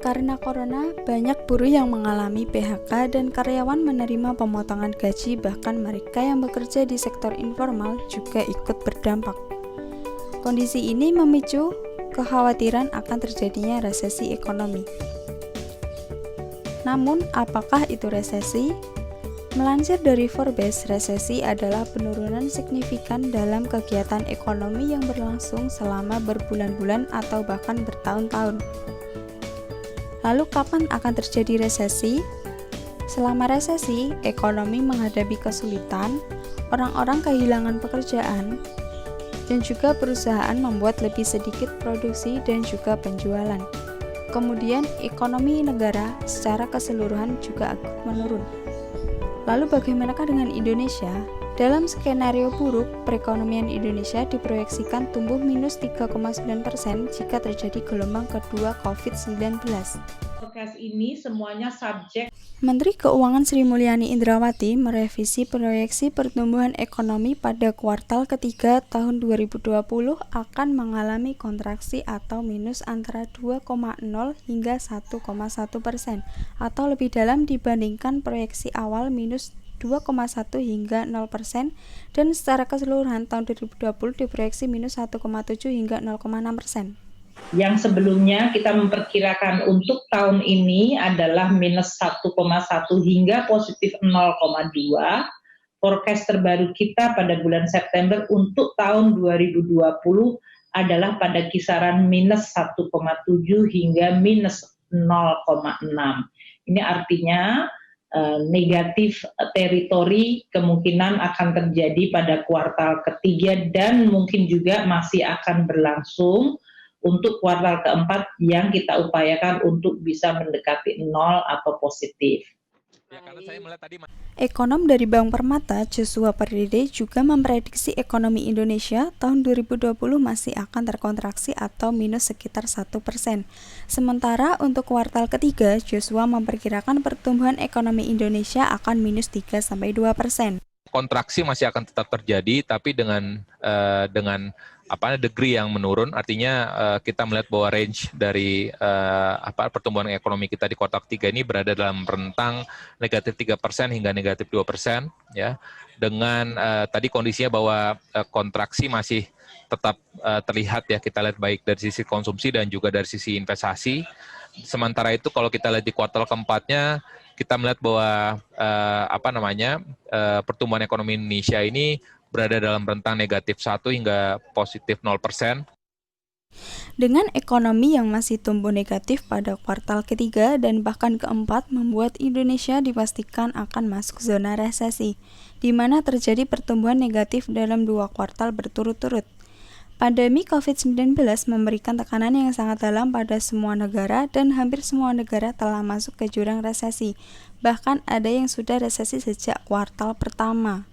Karena corona, banyak buruh yang mengalami PHK dan karyawan menerima pemotongan gaji, bahkan mereka yang bekerja di sektor informal juga ikut berdampak. Kondisi ini memicu kekhawatiran akan terjadinya resesi ekonomi. Namun, apakah itu resesi? Melansir dari Forbes, resesi adalah penurunan signifikan dalam kegiatan ekonomi yang berlangsung selama berbulan-bulan atau bahkan bertahun-tahun. Lalu kapan akan terjadi resesi? Selama resesi, ekonomi menghadapi kesulitan, orang-orang kehilangan pekerjaan, dan juga perusahaan membuat lebih sedikit produksi dan juga penjualan. Kemudian, ekonomi negara secara keseluruhan juga akan menurun. Lalu bagaimanakah dengan Indonesia? Dalam skenario buruk, perekonomian Indonesia diproyeksikan tumbuh minus 3,9% jika terjadi gelombang kedua COVID-19. Forecast ini semuanya subjek. Menteri Keuangan Sri Mulyani Indrawati merevisi proyeksi pertumbuhan ekonomi pada kuartal ketiga tahun 2020 akan mengalami kontraksi atau minus antara 2,0 hingga 1,1% atau lebih dalam dibandingkan proyeksi awal minus 2,1 hingga 0% dan secara keseluruhan tahun 2020 diproyeksi minus 1,7 hingga 0,6%. Yang sebelumnya kita memperkirakan untuk tahun ini adalah minus 1,1 hingga positif 0,2. Forecast terbaru kita pada bulan September untuk tahun 2020 adalah pada kisaran minus 1,7 hingga minus 0,6. Ini artinya negatif teritori kemungkinan akan terjadi pada kuartal ketiga dan mungkin juga masih akan berlangsung untuk kuartal keempat yang kita upayakan untuk bisa mendekati 0 atau positif. Ekonom dari Bank Permata, Joshua Pardede, juga memprediksi ekonomi Indonesia tahun 2020 masih akan terkontraksi atau minus sekitar 1%. Sementara untuk kuartal ketiga, Joshua memperkirakan pertumbuhan ekonomi Indonesia akan minus 3-2%. Kontraksi masih akan tetap terjadi, tapi dengan degree yang menurun. Artinya kita melihat bahwa range dari pertumbuhan ekonomi kita di kuartal ketiga ini berada dalam rentang negatif 3% hingga negatif 2%, ya. Dengan tadi kondisinya bahwa kontraksi masih tetap terlihat, ya, kita lihat baik dari sisi konsumsi dan juga dari sisi investasi. Sementara itu kalau kita lihat di kuartal keempatnya, kita melihat bahwa pertumbuhan ekonomi Indonesia ini berada dalam rentang negatif 1 hingga positif 0%. Dengan ekonomi yang masih tumbuh negatif pada kuartal ketiga dan bahkan keempat membuat Indonesia dipastikan akan masuk zona resesi, di mana terjadi pertumbuhan negatif dalam 2 kuartal berturut-turut. Pandemi COVID-19 memberikan tekanan yang sangat dalam pada semua negara dan hampir semua negara telah masuk ke jurang resesi. Bahkan ada yang sudah resesi sejak kuartal pertama.